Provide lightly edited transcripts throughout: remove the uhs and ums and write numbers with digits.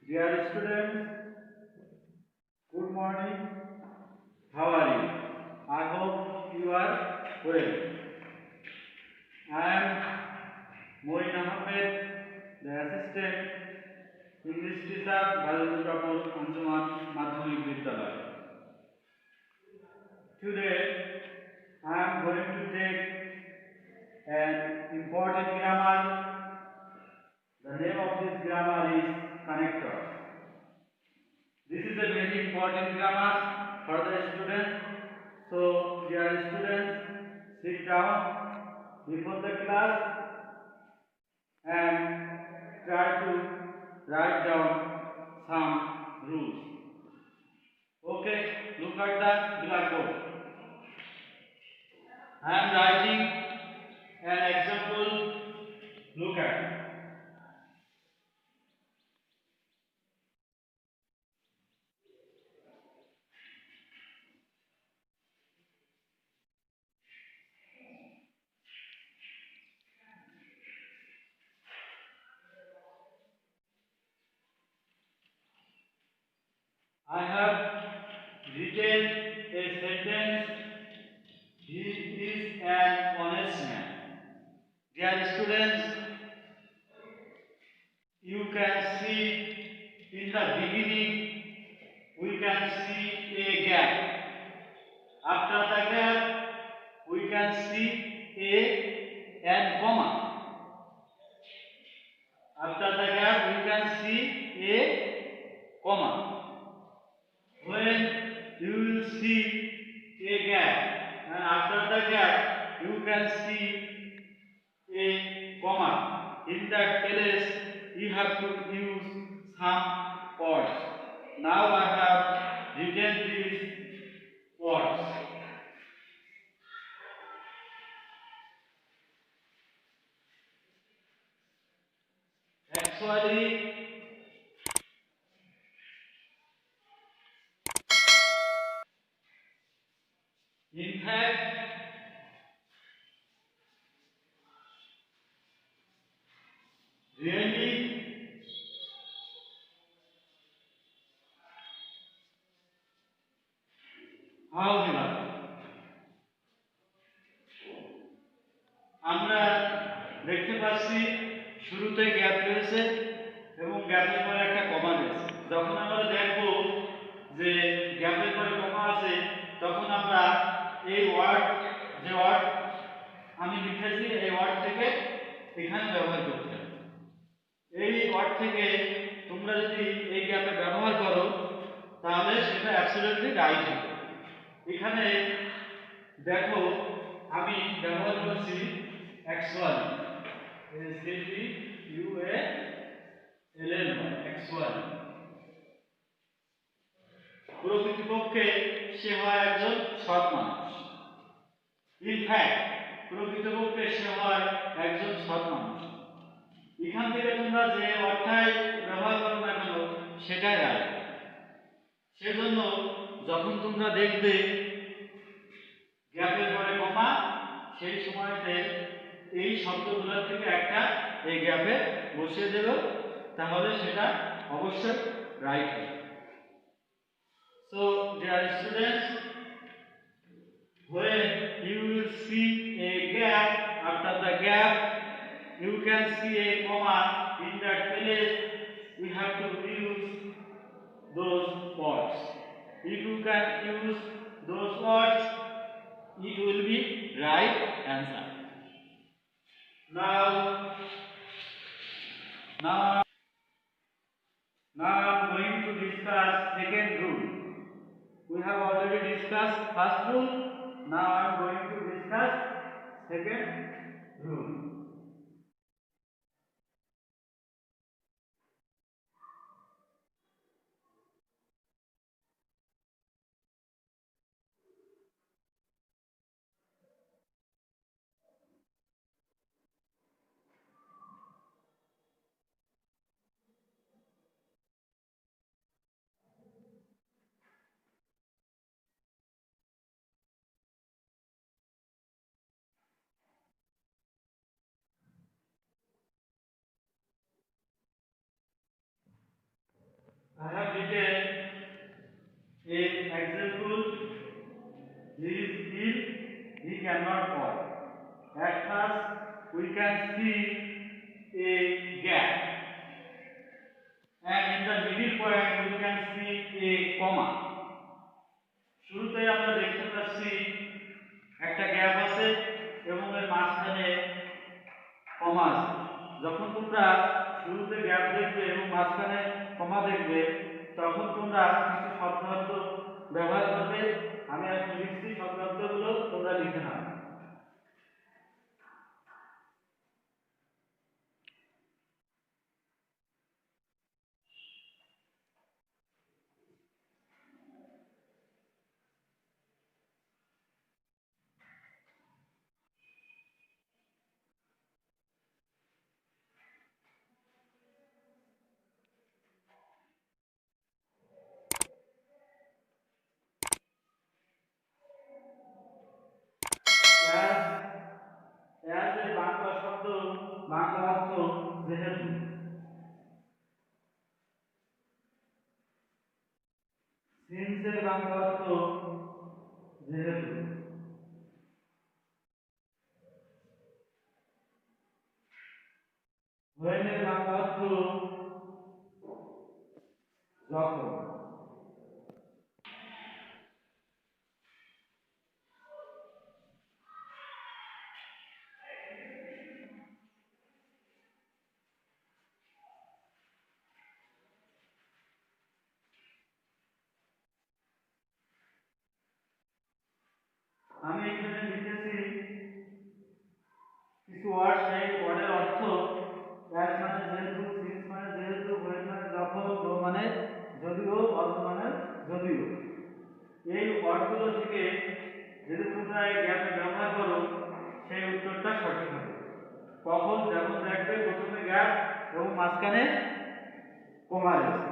Dear students, good morning. How are you? I hope you are well. I am Moin Ahmed, the assistant English teacher, Balundurapur Anjuman Madhyamik Vidyalaya. Today, I am going to take an important grammar. The name of this grammar is connector. This is a very important grammar for the student. So, dear students, sit down before the class and try to write down some rules. Okay, look at the blackboard. I am writing an example. Look at. I have written a sentence. He is an honest man. Dear students, you can see in the beginning we can see a gap. After the gap we can see a and comma. After the gap we can see a comma. When you will see a gap and after the gap you can see a comma. In that place you have to use some words. Now I have written these words. Actually, in fact, really, however, আমরা দেখতে পাচ্ছি শুরুতে gap রয়েছে এবং গ্যাপের পরে একটা কমা রয়েছে। যখন আমরা দেখব যে গ্যাপের পরে কমা আছে তখন আমরা এই ওয়ার্ড যে ওয়ার্ড আমি লিখেছি এই ওয়ার্ড থেকে এখানে ব্যবহার করতে হবে। এই ওয়ার্ড থেকে তোমরা যদি এই গ্যাপে ব্যবহার করো তাহলে সেটা অ্যাবসলিউটলি রাইট হবে। এখানে দেখো আমি ব্যবহার করছি অ্যাকচুয়ালি অ্যাকচুয়ালি প্রকৃতপক্ষে সে হয় একজন সৎ মানুষ। ইনফ্যাক্ট প্রকৃতপক্ষে সে হয় একজন সৎ মানুষ। এখান থেকে তোমরা যে অর্থায় ব্যবহার করো না কেন সেটাই রাইট। সেজন্য যখন তোমরা দেখবে গ্যাপের পরে কমা সেই সময়তে এই শব্দগুলোর থেকে একটা এই গ্যাপে বসিয়ে দেব, তাহলে সেটা অবশ্যই রাইট হবে। So dear students, when you will see a gap, after the gap you can see a comma. In that place we have to use those words. If you can use those words, it will be right answer. Now I'm going to discuss second rule. We have already discussed first rule. Now I am going to discuss second rule. I have written a example. He is ill, he cannot walk. At first, we can see a gap, and in the middle point, we can see a comma. শুরুতে আমরা দেখতে পাচ্ছি একটা gap আছে এবং এর মাঝখানে কমা আছে। যখন তোমরা শুরুতে গ্যাপ দেখবে এবং মাঝখানে কমা দেখবে তখন তোমরা কিছু শব্দার্থ ব্যবহার করবে। আমি এখন লিখছি, শব্দার্থগুলো তোমরা লিখে নাও। এর বাংলা শব্দ, বাংলা অর্থ যেহেতু। সিন্সের বাংলা অর্থ যেহেতু। হোয়েনের বাংলা অর্থ যখন। আমি এখানে লিখেছি কিছু ওয়ার্ড, সেই ওয়ার্ডের অর্থ অ্যাজ মানে যেহেতু, সিন্স মানে যেহেতু, হোয়েন মানে যখন, ডো মানে যদিও, অলসো মানে যদিও। এই ওয়ার্ডগুলো থেকে যদি তোমরা এই গ্যাপে ব্যবহার করো সেই উত্তরটা সঠিক হবে। কখন? যেমন দেখবে প্রথমে গ্যাপ এবং মাঝখানে কমা রয়েছে।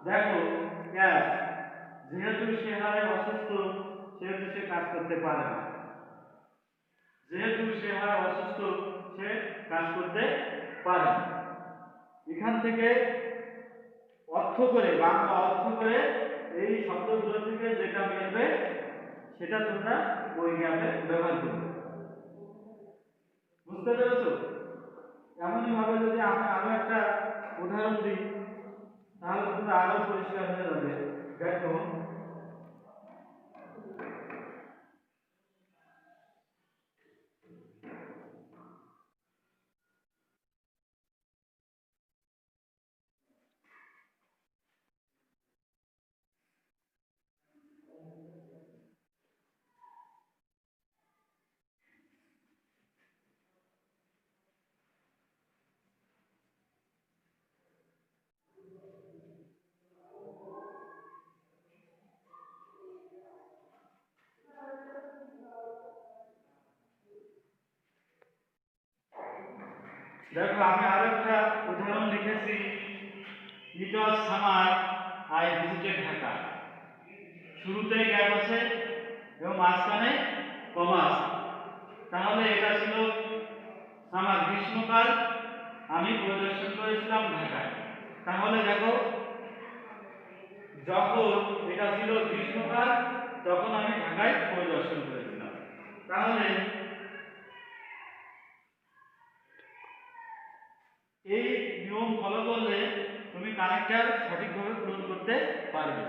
দেখো অ্যাজ, যেহেতু সে হয় অসুস্থ সেহেতু সে কাজ করতে পারে না। যেহেতু সে হয় অসুস্থ সে কাজ করতে পারে না। এখান থেকে অর্থ করে, বাংলা অর্থ করে এই শব্দগুলো থেকে যেটা মিলবে সেটা তোমরা ওই গ্যাপে ব্যবহার করবে। বুঝতে পেরেছো? এমনই ভাবে যদি আমি আরো একটা উদাহরণ দিই তাহলে তোমরা আরো পরিষ্কার হয়ে যাবে। দেখো দেখো আমি আরো একটা উদাহরণ লিখেছি। ইট ওয়াজ সামার আই ভিজিটেড ঢাকা। শুরুতে গ্যাপ আছে এবং মাঝখানে কমা আছে। তাহলে এটা ছিল সামার, গ্রীষ্মকাল আমি পরিদর্শন করেছিলাম ঢাকায়। তাহলে দেখো যখন এটা ছিল গ্রীষ্মকাল তখন আমি ঢাকায় পরিদর্শন করেছিলাম। তাহলে এই নিয়ম ফলো করলে তুমি কানেক্টর সঠিকভাবে পূরণ করতে পারবে।